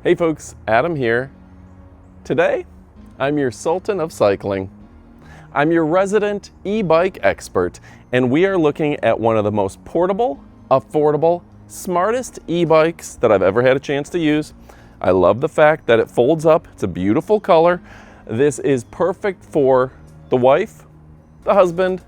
Hey folks, Adam here. Today, I'm your Sultan of Cycling. I'm your resident e-bike expert, and we are looking at one of the most portable, affordable, smartest e-bikes that I've ever had a chance to use. I love the fact that it folds up. It's a beautiful color. This is perfect for the wife, the husband,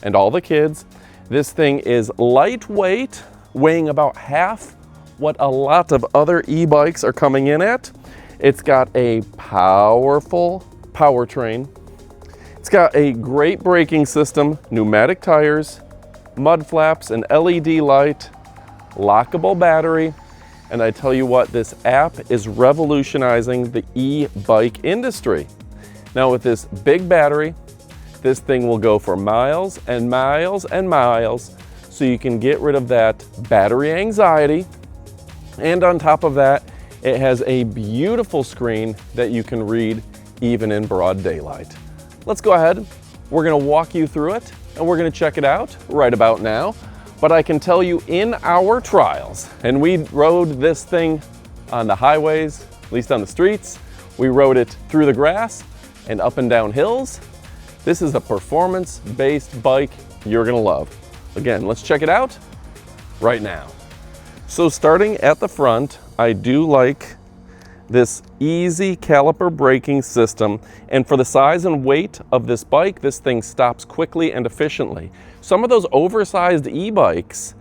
and all the kids. This thing is lightweight, weighing about half what a lot of other e-bikes are coming in at. It's got a powerful powertrain. It's got a great braking system, pneumatic tires, mud flaps, an LED light, lockable battery, and I tell you what, this app is revolutionizing the e-bike industry. Now with this big battery, this thing will go for miles and miles and miles, so you can get rid of that battery anxiety. And on top of that, it has a beautiful screen that you can read even in broad daylight. Let's go ahead. We're gonna walk you through it and we're gonna check it out right about now. But I can tell you in our trials, and we rode this thing on the highways, at least on the streets, we rode it through the grass and up and down hills. This is a performance-based bike you're gonna love. Again, let's check it out right now. So starting at the front, I do like this easy caliper braking system, and for the size and weight of this bike, this thing stops quickly and efficiently. Some of those oversized e-bikes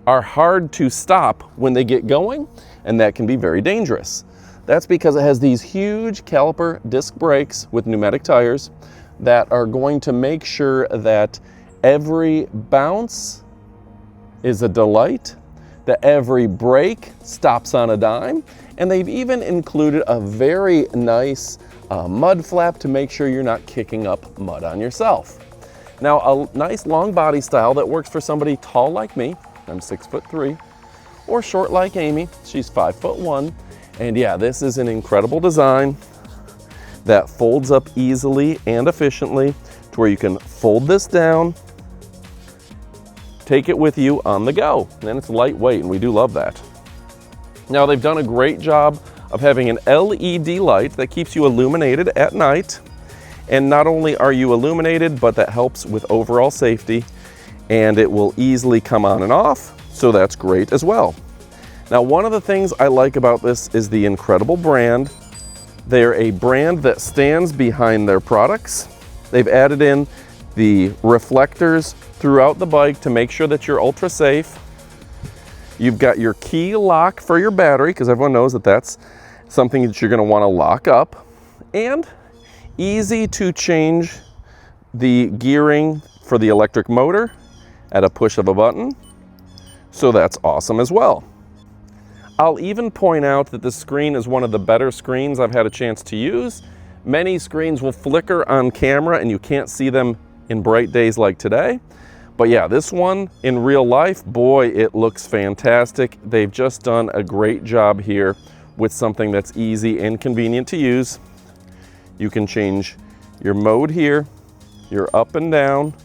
are hard to stop when they get going, and that can be very dangerous. That's because it has these huge caliper disc brakes with pneumatic tires that are going to make sure that every bounce is a delight, that every brake stops on a dime, and they've even included a very nice mud flap to make sure you're not kicking up mud on yourself. Now, a nice long body style that works for somebody tall like me, I'm 6'3", or short like Amy, she's 5'1", and yeah, this is an incredible design that folds up easily and efficiently to where you can fold this down, take it with you on the go, and it's lightweight, and we do love that. Now they've done a great job of having an LED light that keeps you illuminated at night, and not only are you illuminated, but that helps with overall safety, and it will easily come on and off, so that's great as well. Now one of the things I like about this is the incredible brand. They're a brand that stands behind their products. They've added in the reflectors throughout the bike to make sure that you're ultra safe. You've got your key lock for your battery, because everyone knows that that's something that you're going to want to lock up, and easy to change the gearing for the electric motor at a push of a button, so that's awesome as well. I'll even point out that this screen is one of the better screens I've had a chance to use. Many screens will flicker on camera and you can't see them in bright days like today. But yeah, this one in real life, boy, it looks fantastic. They've just done a great job here with something that's easy and convenient to use. You can change your mode here, your up and down,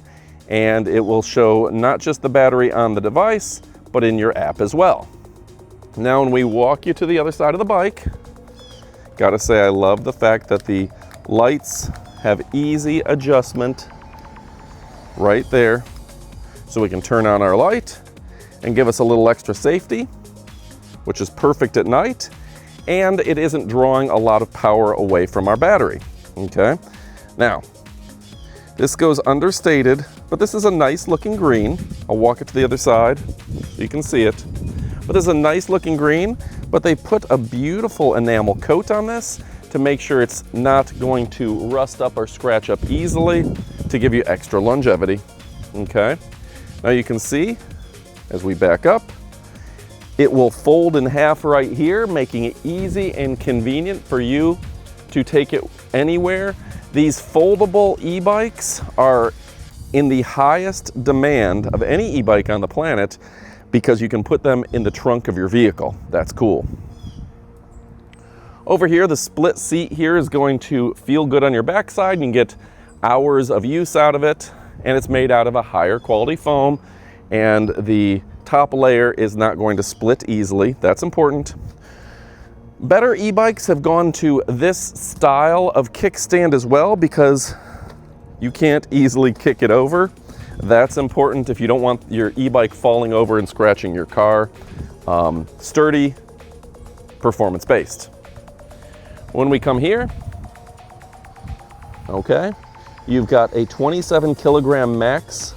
and it will show not just the battery on the device, but in your app as well. Now, when we walk you to the other side of the bike, gotta say I love the fact that the lights have easy adjustment right there. So we can turn on our light and give us a little extra safety, which is perfect at night, and it isn't drawing a lot of power away from our battery, okay? Now, this goes understated, but this is a nice looking green. I'll walk it to the other side so you can see it. But this is a nice looking green, but they put a beautiful enamel coat on this to make sure it's not going to rust up or scratch up easily to give you extra longevity, okay? Now you can see, as we back up, it will fold in half right here, making it easy and convenient for you to take it anywhere. These foldable e-bikes are in the highest demand of any e-bike on the planet because you can put them in the trunk of your vehicle. That's cool. Over here, the split seat here is going to feel good on your backside. You can get hours of use out of it, and it's made out of a higher quality foam, and the top layer is not going to split easily. That's important. Better e-bikes have gone to this style of kickstand as well because you can't easily kick it over. That's important if you don't want your e-bike falling over and scratching your car. Sturdy, performance-based. When we come here, okay, you've got a 27 kilogram max.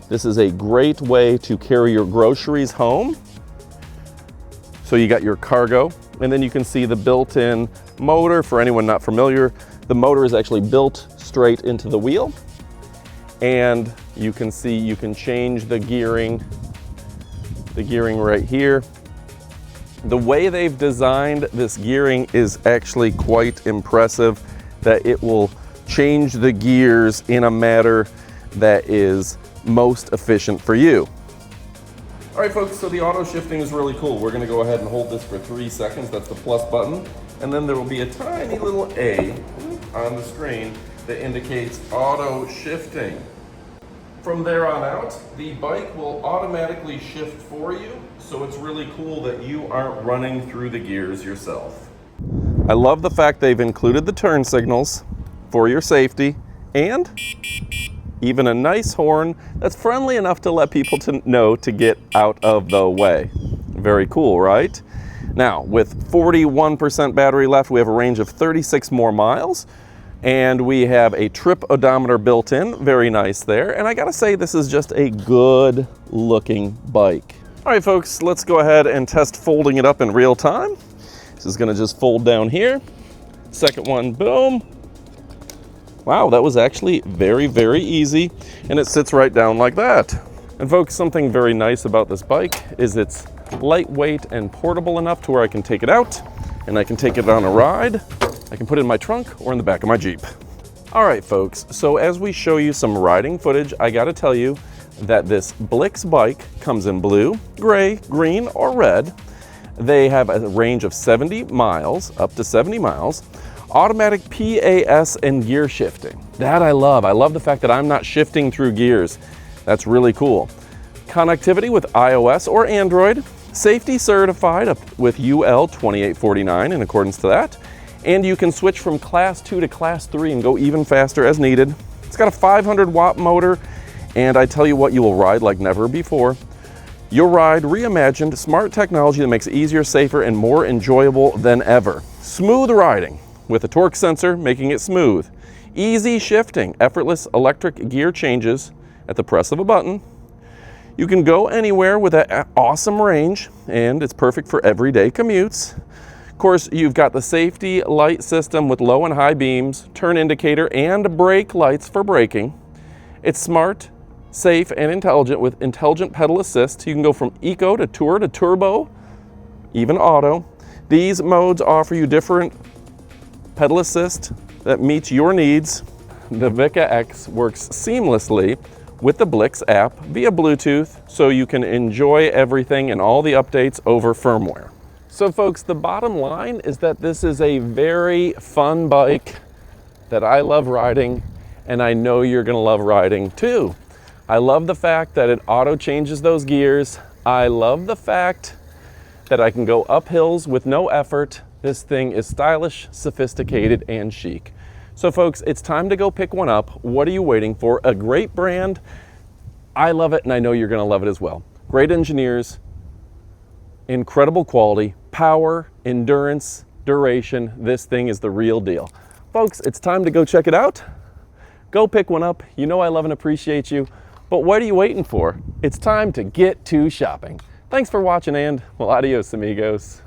This is a great way to carry your groceries home. So you got your cargo, and then you can see the built-in motor. For anyone not familiar, the motor is actually built straight into the wheel. And you can see you can change the gearing right here. The way they've designed this gearing is actually quite impressive, that it will change the gears in a manner that is most efficient for you. All right, folks, so the auto shifting is really cool. We're gonna go ahead and hold this for 3 seconds. That's the plus button. And then there will be a tiny little A on the screen that indicates auto shifting. From there on out, the bike will automatically shift for you. So it's really cool that you aren't running through the gears yourself. I love the fact they've included the turn signals for your safety and even a nice horn that's friendly enough to let people know to get out of the way. Very cool, right? Now, with 41% battery left, we have a range of 36 more miles, and we have a trip odometer built in. Very nice there. And I gotta say, this is just a good looking bike. All right, folks, let's go ahead and test folding it up in real time. This is gonna just fold down here. Second one, boom. Wow, that was actually very, very easy, and it sits right down like that. And folks, something very nice about this bike is it's lightweight and portable enough to where I can take it out, and I can take it on a ride. I can put it in my trunk or in the back of my Jeep. All right, folks, so as we show you some riding footage, I gotta tell you that this Blix bike comes in blue, gray, green, or red. They have a range of 70 miles, up to 70 miles. Automatic PAS and gear shifting. That I love. I love the fact that I'm not shifting through gears. That's really cool. Connectivity with iOS or Android. Safety certified up with UL 2849 in accordance to that. And you can switch from class 2 to class 3 and go even faster as needed. It's got a 500 watt motor, and I tell you what, you will ride like never before. You'll ride reimagined smart technology that makes it easier, safer, and more enjoyable than ever. Smooth riding with a torque sensor, making it smooth. Easy shifting, effortless electric gear changes at the press of a button. You can go anywhere with that awesome range, and it's perfect for everyday commutes. Of course, you've got the safety light system with low and high beams, turn indicator, and brake lights for braking. It's smart, safe, and intelligent with intelligent pedal assist. You can go from eco to tour to turbo, even auto. These modes offer you different pedal assist that meets your needs. The Vika X works seamlessly with the Blix app via Bluetooth, so you can enjoy everything and all the updates over firmware. So folks, the bottom line is that this is a very fun bike that I love riding, and I know you're gonna love riding too. I love the fact that it auto changes those gears. I love the fact that I can go up hills with no effort. This thing is stylish, sophisticated, and chic. So folks, it's time to go pick one up. What are you waiting for? A great brand. I love it, and I know you're gonna love it as well. Great engineers, incredible quality, power, endurance, duration. This thing is the real deal. Folks, it's time to go check it out. Go pick one up. You know I love and appreciate you, but what are you waiting for? It's time to get to shopping. Thanks for watching, and well, adios amigos.